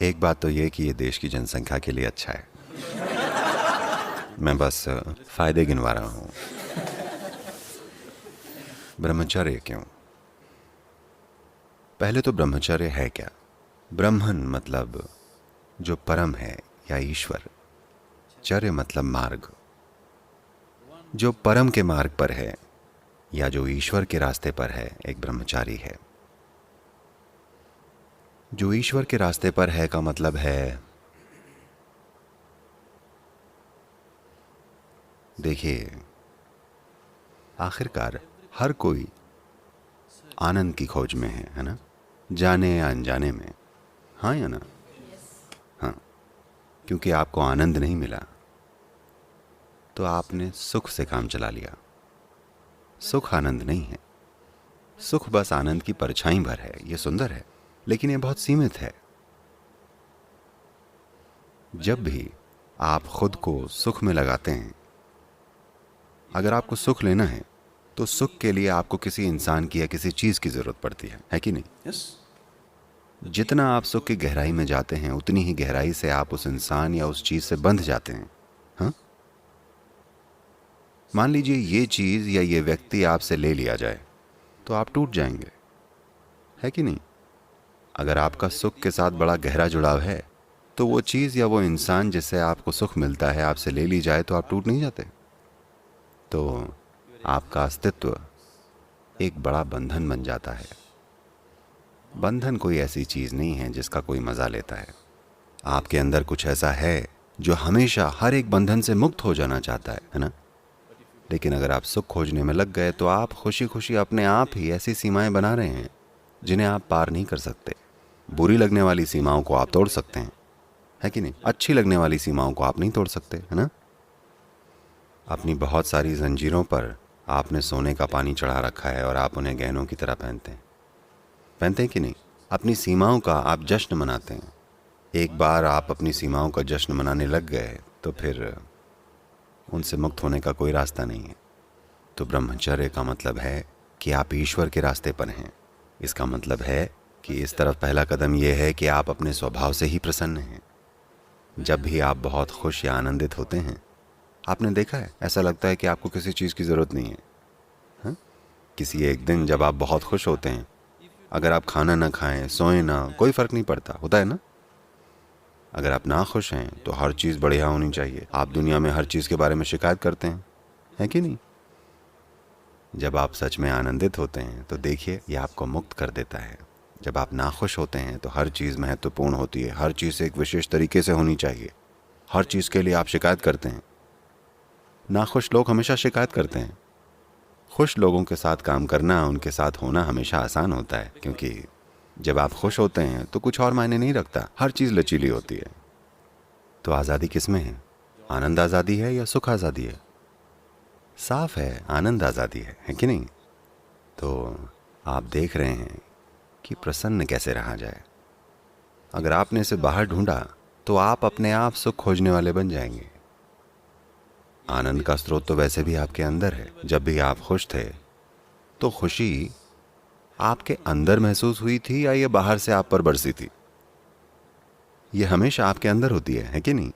एक बात तो ये कि ये देश की जनसंख्या के लिए अच्छा है। मैं बस फायदे गिनवा रहा हूँ। ब्रह्मचर्य क्यों? पहले तो ब्रह्मचर्य है क्या? ब्रह्मन मतलब जो परम है या ईश्वर, चर्य मतलब मार्ग। जो परम के मार्ग पर है या जो ईश्वर के रास्ते पर है, एक ब्रह्मचारी है। जो ईश्वर के रास्ते पर है का मतलब है, देखिए, आखिरकार हर कोई आनंद की खोज में है ना? जाने या अनजाने में। हाँ या ना? हाँ। क्योंकि आपको आनंद नहीं मिला तो आपने सुख से काम चला लिया। सुख आनंद नहीं है। सुख बस आनंद की परछाई भर है। ये सुंदर है, लेकिन ये बहुत सीमित है। जब भी आप खुद को सुख में लगाते हैं, अगर आपको सुख लेना है तो सुख के लिए आपको किसी इंसान की या किसी चीज की जरूरत पड़ती है कि नहीं? Yes. जितना आप सुख की गहराई में जाते हैं, उतनी ही गहराई से आप उस इंसान या उस चीज से बंध जाते हैं। हाँ? मान लीजिए ये चीज या ये व्यक्ति आपसे ले लिया जाए तो आप टूट जाएंगे, है कि नहीं? अगर आपका सुख के साथ बड़ा गहरा जुड़ाव है तो वो चीज या वो इंसान जिससे आपको सुख मिलता है आपसे ले ली जाए तो आप टूट नहीं जाते। तो आपका अस्तित्व एक बड़ा बंधन बन जाता है। बंधन कोई ऐसी चीज नहीं है जिसका कोई मजा लेता है। आपके अंदर कुछ ऐसा है जो हमेशा हर एक बंधन से मुक्त हो जाना चाहता है ना? लेकिन अगर आप सुख खोजने में लग गए तो आप खुशी खुशी अपने आप ही ऐसी सीमाएं बना रहे हैं जिन्हें आप पार नहीं कर सकते। बुरी लगने वाली सीमाओं को आप तोड़ सकते हैं, है कि नहीं? अच्छी लगने वाली सीमाओं को आप नहीं तोड़ सकते, है ना? अपनी बहुत सारी जंजीरों पर आपने सोने का पानी चढ़ा रखा है और आप उन्हें गहनों की तरह पहनते हैं कि नहीं? अपनी सीमाओं का आप जश्न मनाते हैं। एक बार आप अपनी सीमाओं का जश्न मनाने लग गए तो फिर उनसे मुक्त होने का कोई रास्ता नहीं है। तो ब्रह्मचर्य का मतलब है कि आप ईश्वर के रास्ते पर हैं। इसका मतलब है कि इस तरफ पहला कदम यह है कि आप अपने स्वभाव से ही प्रसन्न हैं। जब भी आप बहुत खुश या आनंदित होते हैं, आपने देखा है, ऐसा लगता है कि आपको किसी चीज़ की ज़रूरत नहीं है। हाँ? किसी एक दिन जब आप बहुत खुश होते हैं, अगर आप खाना ना खाएं, सोएं ना, कोई फ़र्क नहीं पड़ता, होता है ना? अगर आप ना खुश हैं तो हर चीज़ बढ़िया होनी चाहिए। आप दुनिया में हर चीज़ के बारे में शिकायत करते हैं, है कि नहीं? जब आप सच में आनंदित होते हैं तो देखिए, ये आपको मुक्त कर देता है। जब आप नाखुश होते हैं तो हर चीज़ महत्वपूर्ण होती है। हर चीज़ एक विशेष तरीके से होनी चाहिए। हर चीज़ के लिए आप शिकायत करते हैं। नाखुश लोग हमेशा शिकायत करते हैं। खुश लोगों के साथ काम करना, उनके साथ होना हमेशा आसान होता है, क्योंकि जब आप खुश होते हैं तो कुछ और मायने नहीं रखता। हर चीज़ लचीली होती है। तो आज़ादी किस में है? आनंद आज़ादी है या सुख आज़ादी है? साफ है, आनंद आज़ादी है कि नहीं? तो आप देख रहे हैं कि प्रसन्न कैसे रहा जाए। अगर आपने इसे बाहर ढूंढा तो आप अपने आप सुख खोजने वाले बन जाएंगे। आनंद का स्रोत तो वैसे भी आपके अंदर है। जब भी आप खुश थे तो खुशी आपके अंदर महसूस हुई थी या ये बाहर से आप पर बरसी थी? ये हमेशा आपके अंदर होती है कि नहीं?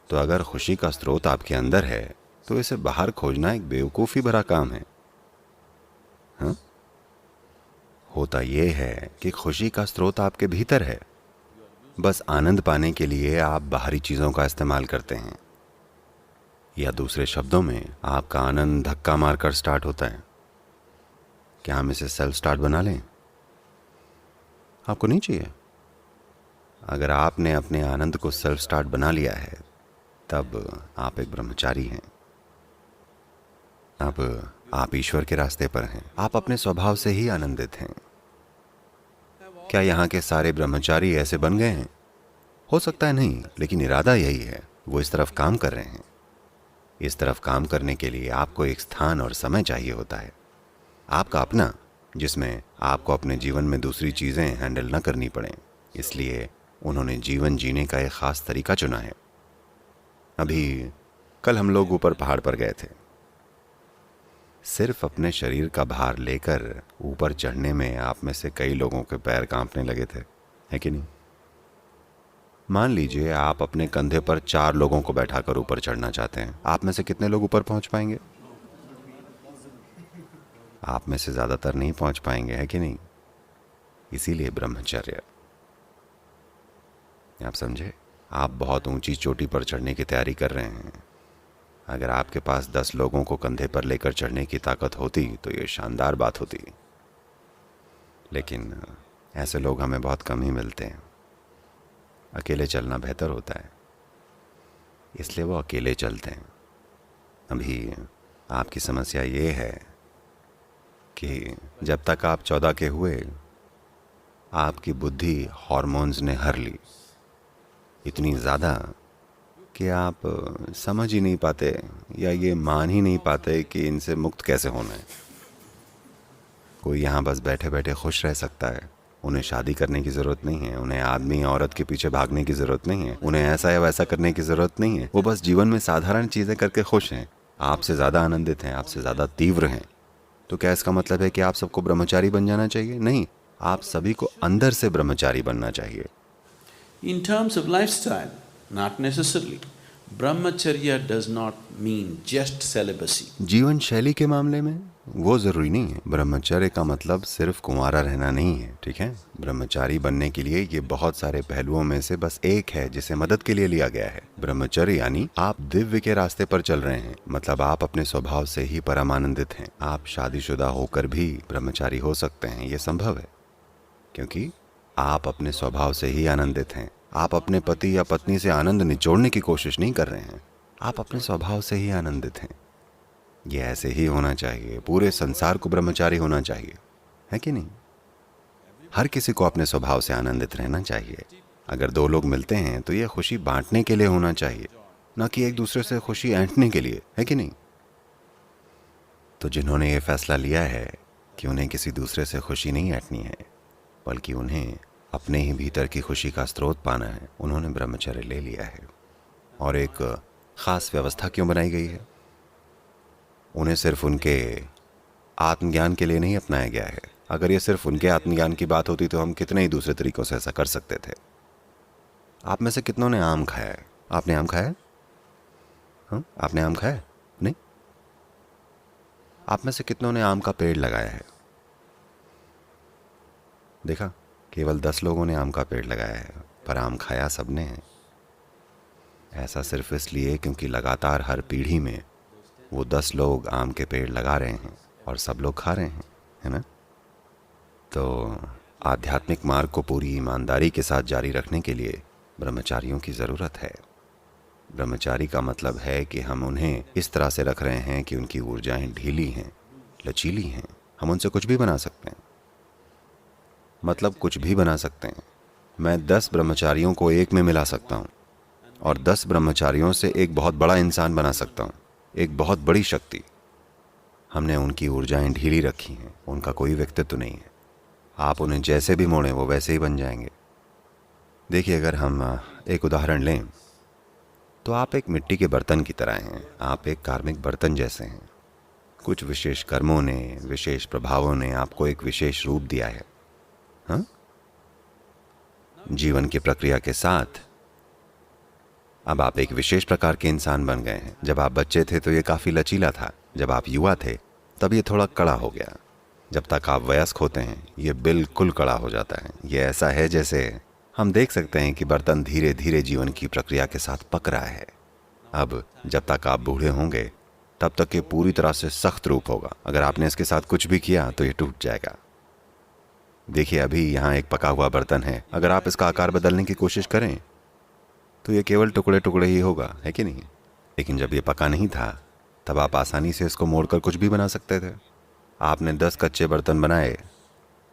तो अगर खुशी का स्रोत आपके अंदर है तो इसे बाहर खोजना एक बेवकूफ़ी भरा काम है। हाँ? होता यह है कि खुशी का स्रोत आपके भीतर है। बस आनंद पाने के लिए आप बाहरी चीज़ों का इस्तेमाल करते हैं, या दूसरे शब्दों में आपका आनंद धक्का मारकर स्टार्ट होता है। क्या हम इसे सेल्फ स्टार्ट बना लें? आपको नहीं चाहिए। अगर आपने अपने आनंद को सेल्फ स्टार्ट बना लिया है तब आप एक ब्रह्मचारी हैं। अब आप ईश्वर के रास्ते पर हैं। आप अपने स्वभाव से ही आनंदित हैं। क्या यहाँ के सारे ब्रह्मचारी ऐसे बन गए हैं? हो सकता है नहीं, लेकिन इरादा यही है। वो इस तरफ काम कर रहे हैं। इस तरफ काम करने के लिए आपको एक स्थान और समय चाहिए होता है, आपका अपना, जिसमें आपको अपने जीवन में दूसरी चीज़ें हैंडल न करनी पड़ें। इसलिए उन्होंने जीवन जीने का एक ख़ास तरीका चुना है। अभी कल हम लोग ऊपर पहाड़ पर गए थे। सिर्फ अपने शरीर का भार लेकर ऊपर चढ़ने में आप में से कई लोगों के पैर कांपने लगे थे, है कि नहीं? मान लीजिए आप अपने कंधे पर 4 लोगों को बैठाकर ऊपर चढ़ना चाहते हैं। आप में से कितने लोग ऊपर पहुंच पाएंगे? आप में से ज्यादातर नहीं पहुंच पाएंगे, है कि नहीं? इसीलिए ब्रह्मचर्य। आप समझे? आप बहुत ऊंची चोटी पर चढ़ने की तैयारी कर रहे हैं। अगर आपके पास 10 लोगों को कंधे पर लेकर चढ़ने की ताकत होती तो ये शानदार बात होती, लेकिन ऐसे लोग हमें बहुत कम ही मिलते हैं। अकेले चलना बेहतर होता है, इसलिए वो अकेले चलते हैं। अभी आपकी समस्या ये है कि जब तक आप 14 के हुए, आपकी बुद्धि हार्मोन्स ने हर ली, इतनी ज़्यादा कि आप समझ ही नहीं पाते या ये मान ही नहीं पाते कि इनसे मुक्त कैसे होना है। कोई यहाँ बस बैठे बैठे खुश रह सकता है। उन्हें शादी करने की ज़रूरत नहीं है, उन्हें आदमी औरत के पीछे भागने की ज़रूरत नहीं है, उन्हें ऐसा या वैसा करने की ज़रूरत नहीं है। वो बस जीवन में साधारण चीज़ें करके खुश हैं, आपसे ज़्यादा आनंदित हैं, आपसे ज़्यादा तीव्र हैं। तो क्या इसका मतलब है कि आप सबको ब्रह्मचारी बन जाना चाहिए? नहीं, आप सभी को अंदर से ब्रह्मचारी बनना चाहिए। In terms of lifestyle, not necessarily. Brahmacharya does not mean just celibacy. जीवन शैली के मामले में वो जरूरी नहीं है। ब्रह्मचर्य का मतलब सिर्फ कुंवारा रहना नहीं है, ठीक है? ब्रह्मचारी बनने के लिए ये बहुत सारे पहलुओं में से बस एक है जिसे मदद के लिए लिया गया है। ब्रह्मचर्य यानी आप दिव्य के रास्ते पर चल रहे हैं, मतलब आप अपने स्वभाव से ही परमानंदित हैं। आप शादीशुदा होकर भी ब्रह्मचारी हो सकते हैं, ये संभव है, क्योंकि आप अपने स्वभाव से ही आनंदित हैं। आप अपने पति या पत्नी से आनंद निचोड़ने की कोशिश नहीं कर रहे हैं, आप अपने स्वभाव से ही आनंदित हैं। ये ऐसे ही होना चाहिए। पूरे संसार को ब्रह्मचारी होना चाहिए, है कि नहीं? हर किसी को अपने स्वभाव से आनंदित रहना चाहिए। अगर 2 लोग मिलते हैं तो ये खुशी बांटने के लिए होना चाहिए, ना कि एक दूसरे से खुशी ऐंठने के लिए, है कि नहीं? तो जिन्होंने ये फैसला लिया है कि उन्हें किसी दूसरे से खुशी नहीं ऐंठनी है, बल्कि उन्हें अपने ही भीतर की खुशी का स्रोत पाना है, उन्होंने ब्रह्मचर्य ले लिया है। और एक खास व्यवस्था क्यों बनाई गई है? उन्हें सिर्फ उनके आत्मज्ञान के लिए नहीं अपनाया गया है। अगर ये सिर्फ उनके आत्मज्ञान की बात होती तो हम कितने ही दूसरे तरीकों से ऐसा कर सकते थे। आप में से कितनों ने आम खाया है? आपने आम खाया है? हाँ, आपने आम खाया है? नहीं? आप में से कितनों ने आम का पेड़ लगाया है? देखा, केवल 10 लोगों ने आम का पेड़ लगाया है, पर आम खाया सबने है। ऐसा सिर्फ इसलिए क्योंकि लगातार हर पीढ़ी में वो 10 लोग आम के पेड़ लगा रहे हैं और सब लोग खा रहे हैं, है ना? तो आध्यात्मिक मार्ग को पूरी ईमानदारी के साथ जारी रखने के लिए ब्रह्मचारियों की ज़रूरत है। ब्रह्मचारी का मतलब है कि हम उन्हें इस तरह से रख रहे हैं कि उनकी ऊर्जाएं ढीली हैं, लचीली हैं। हम उनसे कुछ भी बना सकते हैं, मतलब कुछ भी बना सकते हैं। मैं 10 ब्रह्मचारियों को एक में मिला सकता हूँ और 10 ब्रह्मचारियों से एक बहुत बड़ा इंसान बना सकता हूँ, एक बहुत बड़ी शक्ति। हमने उनकी ऊर्जाएं ढीली रखी हैं, उनका कोई व्यक्तित्व नहीं है। आप उन्हें जैसे भी मोड़ें वो वैसे ही बन जाएंगे। देखिए, अगर हम एक उदाहरण लें तो आप एक मिट्टी के बर्तन की तरह हैं। आप एक कार्मिक बर्तन जैसे हैं। कुछ विशेष कर्मों ने, विशेष प्रभावों ने आपको एक विशेष रूप दिया है। हाँ? जीवन की प्रक्रिया के साथ अब आप एक विशेष प्रकार के इंसान बन गए हैं। जब आप बच्चे थे तो ये काफ़ी लचीला था, जब आप युवा थे तब ये थोड़ा कड़ा हो गया, जब तक आप वयस्क होते हैं ये बिल्कुल कड़ा हो जाता है। ये ऐसा है जैसे हम देख सकते हैं कि बर्तन धीरे धीरे जीवन की प्रक्रिया के साथ पक रहा है। अब जब तक आप बूढ़े होंगे तब तक ये पूरी तरह से सख्त रूप होगा। अगर आपने इसके साथ कुछ भी किया तो ये टूट जाएगा। देखिए, अभी यहाँ एक पका हुआ बर्तन है, अगर आप इसका आकार बदलने की कोशिश करें तो ये केवल टुकड़े टुकड़े ही होगा, है कि नहीं? लेकिन जब ये पका नहीं था तब आप आसानी से इसको मोड़कर कुछ भी बना सकते थे। आपने 10 कच्चे बर्तन बनाए,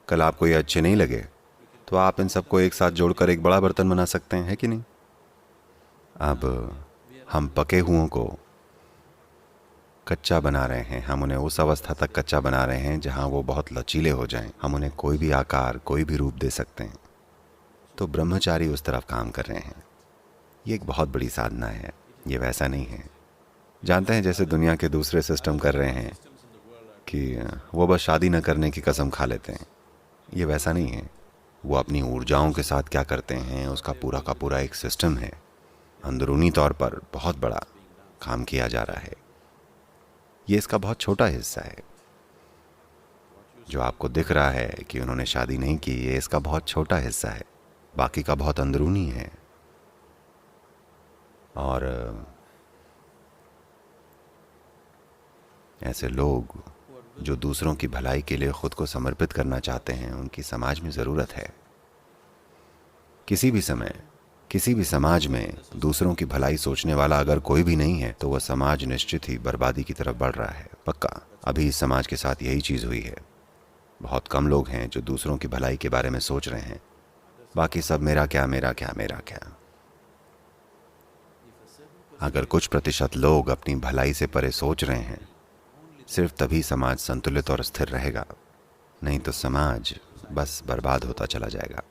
कल आपको ये अच्छे नहीं लगे तो आप इन सबको एक साथ जोड़कर एक बड़ा बर्तन बना सकते हैं, है कि नहीं? अब हम पके हुओं को कच्चा बना रहे हैं। हम उन्हें उस अवस्था तक कच्चा बना रहे हैं जहां वो बहुत लचीले हो जाएं। हम उन्हें कोई भी आकार, कोई भी रूप दे सकते हैं। तो ब्रह्मचारी उस तरफ काम कर रहे हैं। ये एक बहुत बड़ी साधना है, ये वैसा नहीं है। जानते हैं, जैसे दुनिया के दूसरे सिस्टम कर रहे हैं कि वो बस शादी न करने की कसम खा लेते हैं। ये वैसा नहीं है। वो अपनी ऊर्जाओं के साथ क्या करते हैं, उसका पूरा का पूरा एक सिस्टम है। अंदरूनी तौर पर बहुत बड़ा काम किया जा रहा है। ये इसका बहुत छोटा हिस्सा है। जो आपको दिख रहा है कि उन्होंने शादी नहीं की, ये इसका बहुत छोटा हिस्सा है। बाकी का बहुत अंदरूनी है। और ऐसे लोग जो दूसरों की भलाई के लिए खुद को समर्पित करना चाहते हैं, उनकी समाज में ज़रूरत है। किसी भी समय, किसी भी समाज में दूसरों की भलाई सोचने वाला अगर कोई भी नहीं है, तो वह समाज निश्चित ही बर्बादी की तरफ बढ़ रहा है, पक्का। अभी इस समाज के साथ यही चीज़ हुई है। बहुत कम लोग हैं जो दूसरों की भलाई के बारे में सोच रहे हैं। बाकी सब मेरा क्या, मेरा क्या, मेरा क्या। अगर कुछ प्रतिशत लोग अपनी भलाई से परे सोच रहे हैं, सिर्फ तभी समाज संतुलित और स्थिर रहेगा। नहीं तो समाज बस बर्बाद होता चला जाएगा।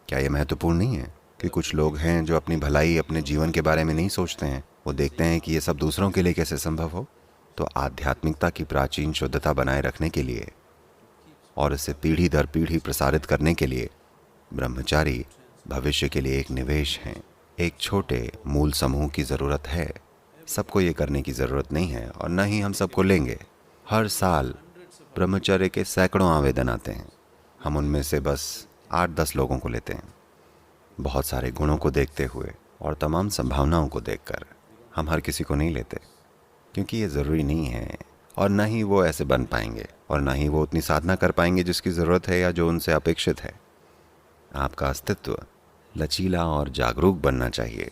क्या यह महत्वपूर्ण नहीं है कि कुछ लोग हैं जो अपनी भलाई, अपने जीवन के बारे में नहीं सोचते हैं। वो देखते हैं कि ये सब दूसरों के लिए कैसे संभव हो। तो आध्यात्मिकता की प्राचीन शुद्धता बनाए रखने के लिए और इसे पीढ़ी दर पीढ़ी प्रसारित करने के लिए ब्रह्मचारी भविष्य के लिए एक निवेश हैं। एक छोटे मूल समूह की ज़रूरत है। सबको ये करने की ज़रूरत नहीं है और न ही हम सबको लेंगे। हर साल ब्रह्मचर्य के सैकड़ों आवेदन आते हैं। हम उनमें से बस 8-10 लोगों को लेते हैं। बहुत सारे गुणों को देखते हुए और तमाम संभावनाओं को देखकर हम हर किसी को नहीं लेते, क्योंकि ये ज़रूरी नहीं है और न ही वो ऐसे बन पाएंगे और न ही वो उतनी साधना कर पाएंगे जिसकी ज़रूरत है या जो उनसे अपेक्षित है। आपका अस्तित्व लचीला और जागरूक बनना चाहिए,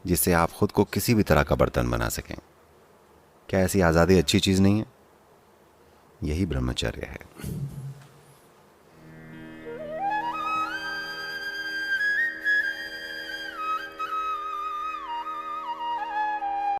जिससे आप खुद को किसी भी तरह का बर्तन बना सकें। क्या ऐसी आज़ादी अच्छी चीज़ नहीं है? यही ब्रह्मचर्य है।